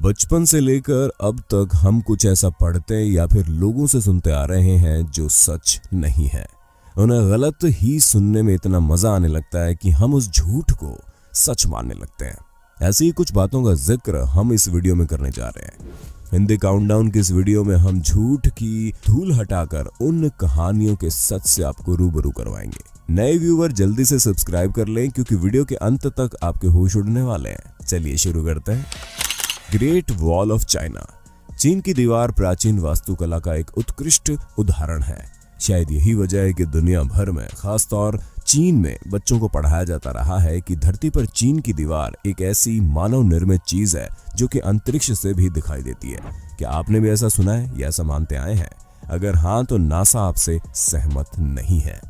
बचपन से लेकर अब तक हम कुछ ऐसा पढ़ते या फिर लोगों से सुनते आ रहे हैं जो सच नहीं है। उन्हें गलत ही सुनने में इतना मजा आने लगता है कि हम उस झूठ को सच मानने लगते हैं। ऐसी ही कुछ बातों का जिक्र हम इस वीडियो में करने जा रहे हैं। हिंदी काउंटडाउन की इस वीडियो में हम झूठ की धूल हटाकर उन कहानियों के सच से आपको रूबरू करवाएंगे। नए व्यूअर जल्दी से सब्सक्राइब कर लें क्योंकि वीडियो के अंत तक आपके होश उड़ने वाले हैं। चलिए शुरू करते हैं। Great wall of China. चीन की दीवार प्राचीन वास्तुकला का एक उत्कृष्ट उदाहरण है। शायद यही वजह है कि दुनिया भर में, खासतौर चीन में, बच्चों को पढ़ाया जाता रहा है कि धरती पर चीन की दीवार एक ऐसी मानव निर्मित चीज है जो कि अंतरिक्ष से भी दिखाई देती है। क्या आपने भी ऐसा सुना है या ऐसा मानते आए हैं? अगर हाँ तो नासा आपसे सहमत नहीं है।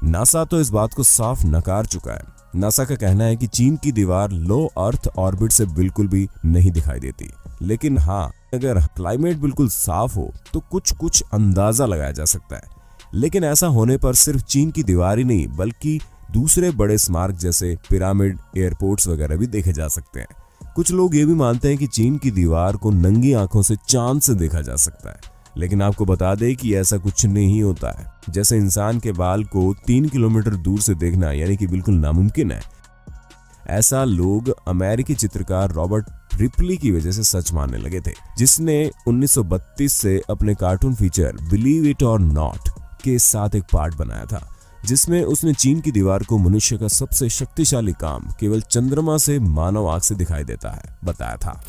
नासा तो इस बात को साफ नकार चुका है। नासा का कहना है कि चीन की दीवार लो अर्थ ऑर्बिट से बिल्कुल भी नहीं दिखाई देती। लेकिन हाँ, अगर क्लाइमेट बिल्कुल साफ हो तो कुछ अंदाजा लगाया जा सकता है। लेकिन ऐसा होने पर सिर्फ चीन की दीवार ही नहीं बल्कि दूसरे बड़े स्मारक जैसे पिरामिड, एयरपोर्ट्स वगैरह भी देखे जा सकते हैं। कुछ लोग ये भी मानते हैं कि चीन की दीवार को नंगी आंखों से चांद से देखा जा सकता है। लेकिन आपको बता दें कि ऐसा कुछ नहीं होता है। जैसे इंसान के बाल को 3 किलोमीटर दूर से देखना यानी कि बिल्कुल नामुमकिन है, ऐसा लोग अमेरिकी चित्रकार रॉबर्ट रिपली की वजह से सच मानने लगे थे, जिसने 1932 से अपने कार्टून फीचर बिलीव इट और नॉट के साथ एक पार्ट बनाया था, जिसमें उसने चीन की दीवार को मनुष्य का सबसे शक्तिशाली काम केवल चंद्रमा से मानव आंख से दिखाई देता है बताया था।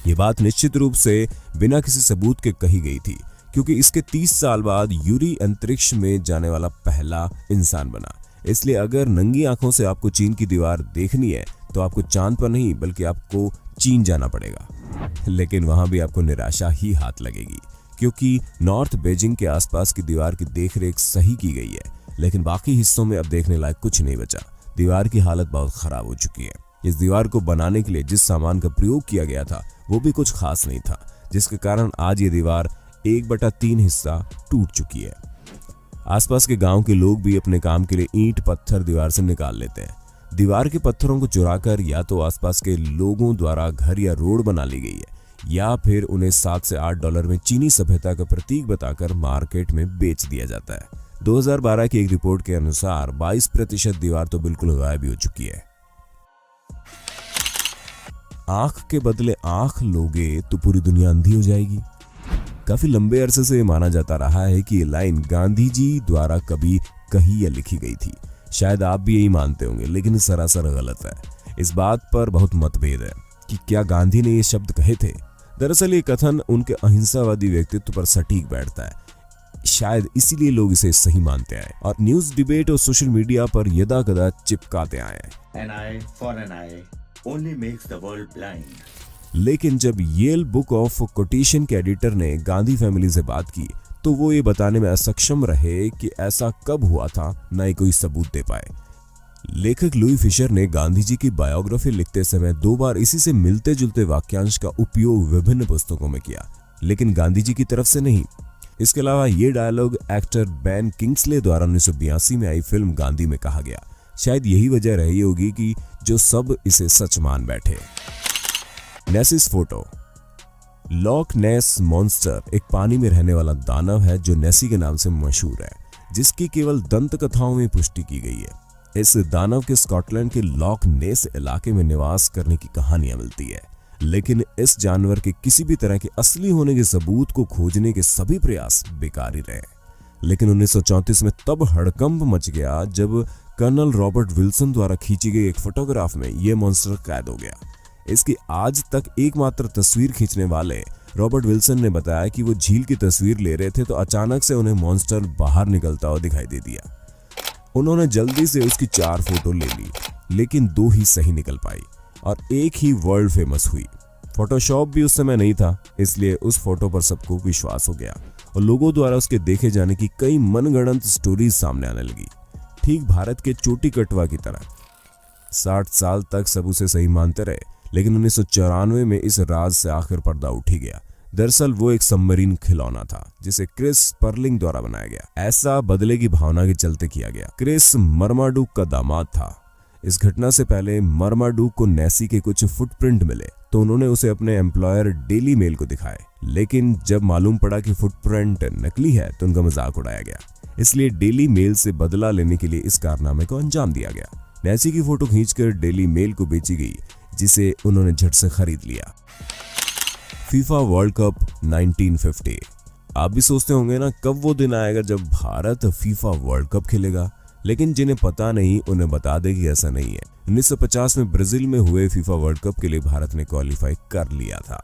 ये बात निश्चित रूप से बिना किसी सबूत के कही गई थी, क्योंकि इसके 30 साल बाद यूरी अंतरिक्ष में जाने वाला पहला इंसान बना। इसलिए अगर नंगी आंखों से आपको चीन की दीवार देखनी है तो आपको चांद पर नहीं बल्कि आपको चीन जाना पड़ेगा। लेकिन वहां भी आपको निराशा ही हाथ लगेगी, क्योंकि नॉर्थ बीजिंग के आसपास की दीवार की देखरेख सही की गई है, लेकिन बाकी हिस्सों में अब देखने लायक कुछ नहीं बचा। दीवार की हालत बहुत खराब हो चुकी है। इस दीवार को बनाने के लिए जिस सामान का प्रयोग किया गया था वो भी कुछ खास नहीं था, जिसके कारण आज ये दीवार 1/3 हिस्सा टूट चुकी है। आसपास के गांव के लोग भी अपने काम के लिए ईंट पत्थर दीवार से निकाल लेते हैं। दीवार के पत्थरों को चुराकर या तो आसपास के लोगों द्वारा घर या रोड बना ली गई है या फिर उन्हें 7 से 8 डॉलर में चीनी सभ्यता का प्रतीक बताकर मार्केट में बेच दिया जाता है। 2012 की एक रिपोर्ट के अनुसार 22% दीवार तो बिल्कुल गायब हो चुकी है। आंख के बदले आंख लोगे तो पूरी दुनिया अंधी हो जाएगी। काफी लंबे अरसे से माना जाता रहा है कि ये लाइन गांधी जी द्वारा कभी कही या लिखी गई थी। शायद आप भी यही मानते होंगे, लेकिन सरासर गलत है। इस बात पर बहुत मतभेद है कि क्या गांधी ने ये शब्द कहे थे। दरअसल ये कथन उनके अहिंसावादी व्यक्तित्व पर सटीक बैठता है। शायद इसीलिए लोग इसे सही मानते आए और न्यूज डिबेट और सोशल मीडिया पर यदाकदा चिपकाते आए हैं। An eye for an eye only makes the world blind. लेकिन जब येल बुक ऑफ कोटेशन के एडिटर ने गांधी फैमिली से बात की तो वो ये बताने में असक्षम रहे कि ऐसा कब हुआ था, न ही कोई सबूत दे पाए। लेखक लुई फिशर ने गांधी जी की बायोग्राफी लिखते समय 2 बार इसी से मिलते जुलते वाक्यांश का उपयोग विभिन्न पुस्तकों में किया, लेकिन गांधी जी की तरफ से नहीं। इसके अलावा ये डायलॉग एक्टर बेन किंग्सले द्वारा 1982 में आई फिल्म गांधी में कहा गया। शायद यही वजह रही होगी कि जो सब इसे सच मान बैठे। नेसिस फोटो। लॉक नेस मॉन्स्टर एक पानी में रहने वाला दानव है जो नेसी के नाम से मशहूर है, जिसकी केवल दंत कथाओं में पुष्टि की गई है। इस दानव के स्कॉटलैंड के लॉक नेस इलाके में निवास करने की कहानियां मिलती है, लेकिन इस जानवर के किसी भी तरह के असली होने के सबूत को खोजने के सभी प्रयास बेकार ही रहे। लेकिन 1934 में तब हड़कंप मच गया जब कर्नल रॉबर्ट विल्सन द्वारा खींची गई एक फोटोग्राफ में यह मॉन्स्टर कैद हो गया। इसकी आज तक एकमात्र तस्वीर खींचने वाले रॉबर्ट विल्सन ने बताया कि वो झील की तस्वीर ले रहे थे तो अचानक से उन्हें मॉन्स्टर बाहर निकलता हुआ दिखाई दे दिया। उन्होंने जल्दी से उसकी 4 फोटो ले ली, लेकिन 2 ही सही निकल पाई और एक ही वर्ल्ड फेमस हुई। फोटोशॉप भी उस समय नहीं था, इसलिए उस फोटो पर सबको विश्वास हो गया और लोगों द्वारा उसके देखे जाने की कई मनगढ़ंत स्टोरीज सामने आने लगी, ठीक भारत के चोटी कटवा की तरह। 60 साल तक सब उसे सही मानते रहे, लेकिन 1994 में इस राज से आखिर पर्दा उठ ही गया। दरअसल वो एक सबमरीन खिलौना था जिसे क्रिस पर्लिंग द्वारा बनाया गया। ऐसा बदले की भावना के चलते किया गया। क्रिस मरमाडुक का दामाद था। इस घटना से पहले मर्माडूक को नेसी के कुछ फुटप्रिंट मिले तो उन्होंने उसे अपने एम्प्लॉयर डेली मेल को दिखाए, लेकिन जब मालूम पड़ा कि फुटप्रिंट नकली है तो उनका मजाक उड़ाया गया। इसलिए डेली मेल से बदला लेने के लिए इस कारनामे को अंजाम दिया गया। नेसी की फोटो खींचकर डेली मेल को बेची गई, जिसे उन्होंने झट से खरीद लिया। FIFA world cup 1950। आप भी सोचते होंगे ना, कब वो दिन आएगा जब भारत फीफा वर्ल्ड कप खेलेगा, लेकिन जिन्हें पता नहीं उन्हें बता दे कि ऐसा नहीं है। 1950 में ब्राजील में हुए फीफा वर्ल्ड कप के लिए भारत ने क्वालिफाई कर लिया था।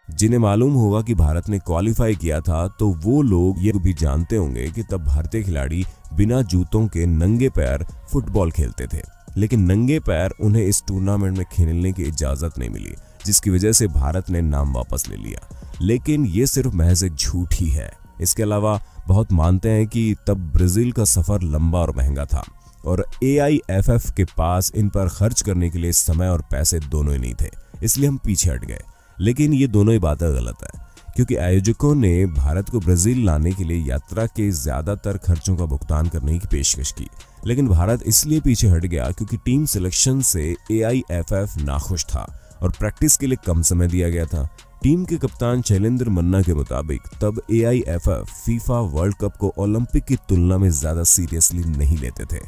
जिन्हें मालूम होगा कि भारत ने क्वालिफाई किया था तो वो लोग ये भी जानते होंगे कि तब भारतीय खिलाड़ी बिना जूतों के नंगे पैर फुटबॉल खेलते थे, लेकिन नंगे पैर उन्हें इस टूर्नामेंट में खेलने की इजाजत नहीं मिली, जिसकी वजह से भारत ने नाम वापस ले लिया। लेकिन ये सिर्फ महज एक झूठ ही है। इसके अलावा बहुत मानते हैं कि तब ब्राजील का सफर लंबा और महंगा था और AIFF के पास इन पर खर्च करने के लिए समय और पैसे दोनों ही नहीं थे, इसलिए हम पीछे हट गए। लेकिन ये दोनों ही बातें गलत है, क्योंकि आयोजकों ने भारत को ब्राजील लाने के लिए यात्रा के ज्यादातर खर्चों का भुगतान करने की पेशकश की, लेकिन भारत इसलिए पीछे हट गया क्योंकि टीम सिलेक्शन से AIFF नाखुश था और प्रैक्टिस के लिए कम समय दिया गया था। टीम के कप्तान शैलेंद्र मन्ना के मुताबिक तब AIFF फीफा वर्ल्ड कप को ओलंपिक की तुलना में ज्यादा सीरियसली नहीं लेते थे।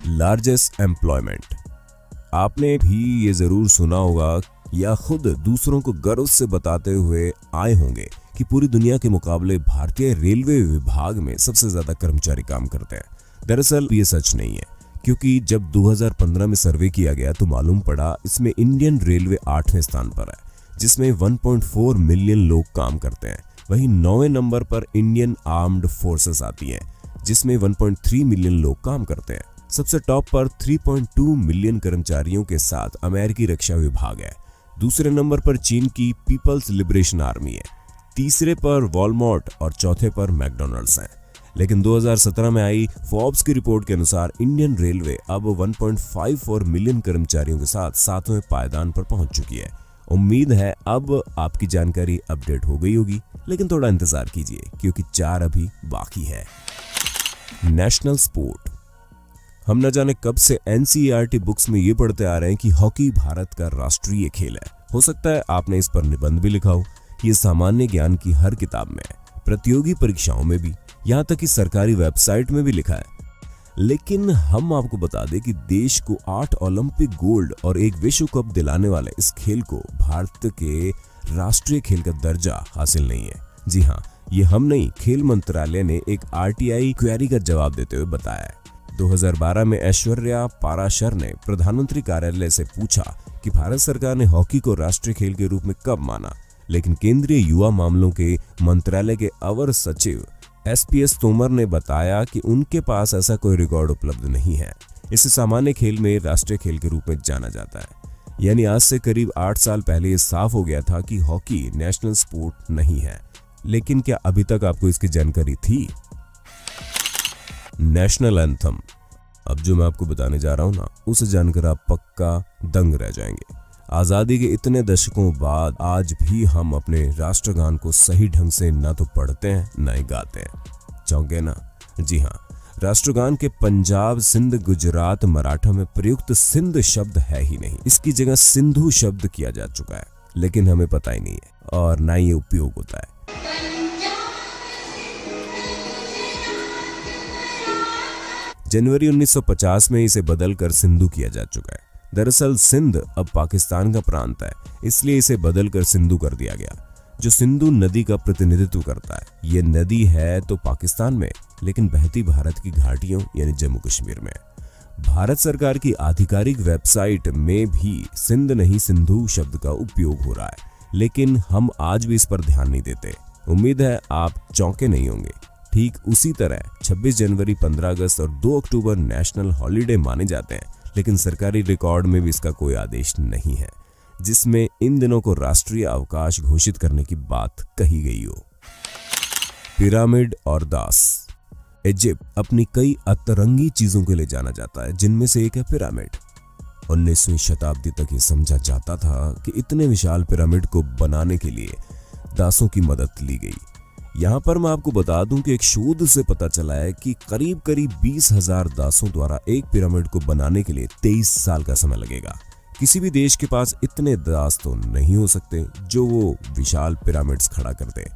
Largest employment. आपने भी ये जरूर सुना होगा या खुद दूसरों को गर्व से बताते हुए आए होंगे कि पूरी दुनिया के मुकाबले भारतीय रेलवे विभाग में सबसे ज्यादा कर्मचारी काम करते हैं। दरअसल ये सच नहीं है, क्योंकि जब 2015 में सर्वे किया गया तो मालूम पड़ा इसमें इंडियन रेलवे 8वें स्थान पर है, जिसमें 1.4 मिलियन लोग काम करते हैं। वहीं 9वें नंबर पर इंडियन आर्म्ड फोर्सेस आती हैं, जिसमें 1.3 मिलियन लोग काम करते हैं। सबसे टॉप पर 3.2 मिलियन कर्मचारियों के साथ अमेरिकी रक्षा विभाग है। दूसरे नंबर पर चीन की पीपल्स लिबरेशन आर्मी है, तीसरे पर वॉलमार्ट और चौथे पर मैकडॉनल्ड्स हैं। लेकिन 2017 में आई फोर्ब्स की रिपोर्ट के अनुसार इंडियन रेलवे अब 1.54 मिलियन कर्मचारियों के साथ 7वें पायदान पर पहुंच चुकी है। उम्मीद है अब आपकी जानकारी अपडेट हो गई होगी, लेकिन थोड़ा इंतजार कीजिए क्योंकि 4 अभी बाकी है। National sport. हम न जाने कब से NCERT बुक्स में ये पढ़ते आ रहे हैं कि हॉकी भारत का राष्ट्रीय खेल है। हो सकता है आपने इस पर निबंध भी लिखा हो। ये सामान्य ज्ञान की हर किताब में है, प्रतियोगी परीक्षाओं में भी, यहाँ तक कि सरकारी वेबसाइट में भी लिखा है। लेकिन हम आपको बता दें कि देश को 8 ओलंपिक गोल्ड और 1 विश्व कप दिलाने वाले इस खेल को भारत के राष्ट्रीय खेल का दर्जा हासिल नहीं है। जी हाँ, ये हम नहीं, खेल मंत्रालय ने एक RTI क्वेरी का जवाब देते हुए बताया है। 2012 में ऐश्वर्या पाराशर ने प्रधानमंत्री कार्यालय से पूछा कि भारत सरकार ने हॉकी को राष्ट्रीय खेल के रूप में कब माना, लेकिन केंद्रीय युवा मामलों के मंत्रालय के अवर सचिव SPS तोमर ने बताया कि उनके पास ऐसा कोई रिकॉर्ड उपलब्ध नहीं है। इसे सामान्य खेल में राष्ट्रीय खेल के रूप में जाना जाता है। यानी आज से करीब 8 साल पहले ये साफ हो गया था कि हॉकी नेशनल स्पोर्ट नहीं है। लेकिन क्या अभी तक आपको इसकी जानकारी थी? National anthem. अब जो मैं आपको बताने जा रहा हूं ना, उसे जानकर आप पक्का दंग रह जाएंगे। आजादी के इतने दशकों बाद आज भी हम अपने राष्ट्रगान को सही ढंग से ना तो पढ़ते हैं ना ही गाते हैं। चौंके ना? जी हाँ, राष्ट्रगान के पंजाब, सिंध, गुजरात, मराठा में प्रयुक्त सिंध शब्द है ही नहीं। इसकी जगह सिंधु शब्द किया जा चुका है, लेकिन हमें पता ही नहीं है और ना ही ये उपयोग होता है। जनवरी 1950 में इसे बदलकर सिंधु किया जा चुका है। दरअसल सिंध अब पाकिस्तान का प्रांत है, इसलिए इसे बदलकर सिंधु कर दिया गया, जो सिंधु नदी का प्रतिनिधित्व करता है। ये नदी है तो पाकिस्तान में, लेकिन बहती भारत की घाटियों यानी जम्मू कश्मीर में। भारत सरकार की आधिकारिक वेबसाइट में भी सिंध नहीं सिंधु शब्द का उपयोग हो रहा है, लेकिन हम आज भी इस पर ध्यान नहीं देते। उम्मीद है आप चौंके नहीं होंगे। ठीक उसी तरह 26 जनवरी, 15 अगस्त और 2 अक्टूबर नेशनल हॉलिडे माने जाते हैं, लेकिन सरकारी रिकॉर्ड में भी इसका कोई आदेश नहीं है जिसमें इन दिनों को राष्ट्रीय अवकाश घोषित करने की बात कही गई हो। पिरामिड और दास। इजिप्ट अपनी कई अतरंगी चीजों के लिए जाना जाता है, जिनमें से एक है पिरामिड। 19वीं शताब्दी तक ये समझा जाता था कि इतने विशाल पिरामिड को बनाने के लिए दासों की मदद ली गई। यहाँ पर मैं आपको बता दूं कि एक शोध से पता चला है कि करीब 20,000 दासों द्वारा एक पिरामिड को बनाने के लिए 23 साल का समय लगेगा। किसी भी देश के पास इतने दास तो नहीं हो सकते जो वो विशाल पिरामिड्स खड़ा कर दे।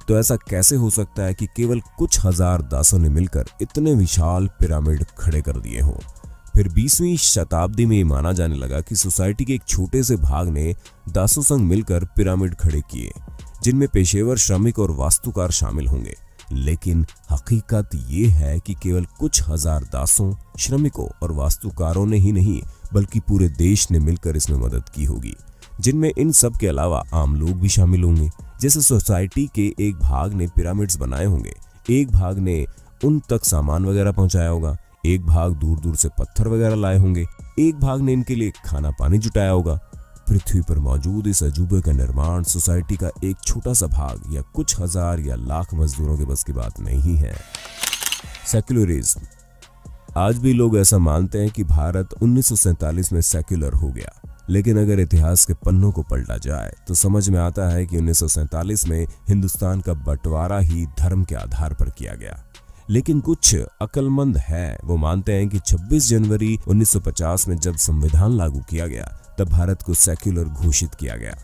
तो ऐसा कैसे हो सकता है कि केवल कुछ हजार दासों ने मिलकर इतने विशाल पिरामिड खड़े कर दिए हों? फिर 20वीं शताब्दी में ये माना जाने लगा कि सोसाइटी के एक छोटे से भाग ने दासों संग मिलकर पिरामिड खड़े किए, जिनमें पेशेवर श्रमिक और वास्तुकार शामिल होंगे। लेकिन हकीकत ये है कि केवल कुछ हजार दासों, श्रमिकों और वास्तुकारों ने ही नहीं बल्कि पूरे देश ने मिलकर इसमें मदद की होगी, जिनमें इन सब के अलावा आम लोग भी शामिल होंगे। जैसे सोसाइटी के एक भाग ने पिरामिड्स बनाए होंगे, एक भाग ने उन तक सामान वगैरह पहुंचाया होगा, एक भाग दूर दूर से पत्थर वगैरह लाए होंगे, एक भाग ने इनके लिए खाना पानी जुटाया होगा। पृथ्वी पर मौजूद इस अजूबे का निर्माण सोसाइटी का एक छोटा सा भाग या कुछ हजार या लाख मजदूरों के बस की बात नहीं है। सेक्युलरिज्म। आज भी लोग ऐसा मानते हैं कि भारत 1947 में सेक्युलर हो गया, लेकिन अगर इतिहास के पन्नों को पलटा जाए तो समझ में आता है कि 1947 में हिंदुस्तान का बंटवारा ही धर्म के आधार पर किया गया। लेकिन कुछ अक्लमंद है वो मानते हैं कि 26 जनवरी 1950 में जब संविधान लागू किया गया तब भारत को सेक्युलर घोषित किया गया।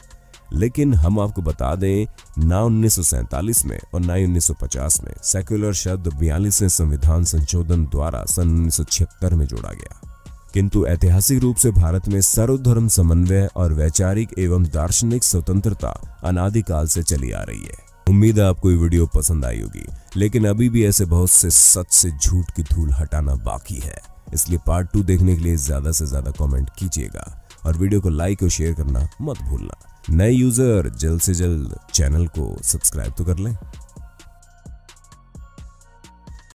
लेकिन हम आपको बता दें, ना 1947 में और ना 1950 में सेक्युलर शब्द 42वें संविधान संशोधन द्वारा सन 1976 में जोड़ा गया। किंतु ऐतिहासिक रूप से भारत में सर्वधर्म समन्वय और वैचारिक एवं दार्शनिक स्वतंत्रता अनादिकाल से चली आ रही है। उम्मीद है आपको ये वीडियो पसंद आई होगी, लेकिन अभी भी ऐसे बहुत से सच से झूठ की धूल हटाना बाकी है। इसलिए पार्ट 2 देखने के लिए ज्यादा से ज्यादा कमेंट कीजिएगा और वीडियो को लाइक और शेयर करना मत भूलना। नए यूजर जल्द से जल्द चैनल को सब्सक्राइब तो कर लें।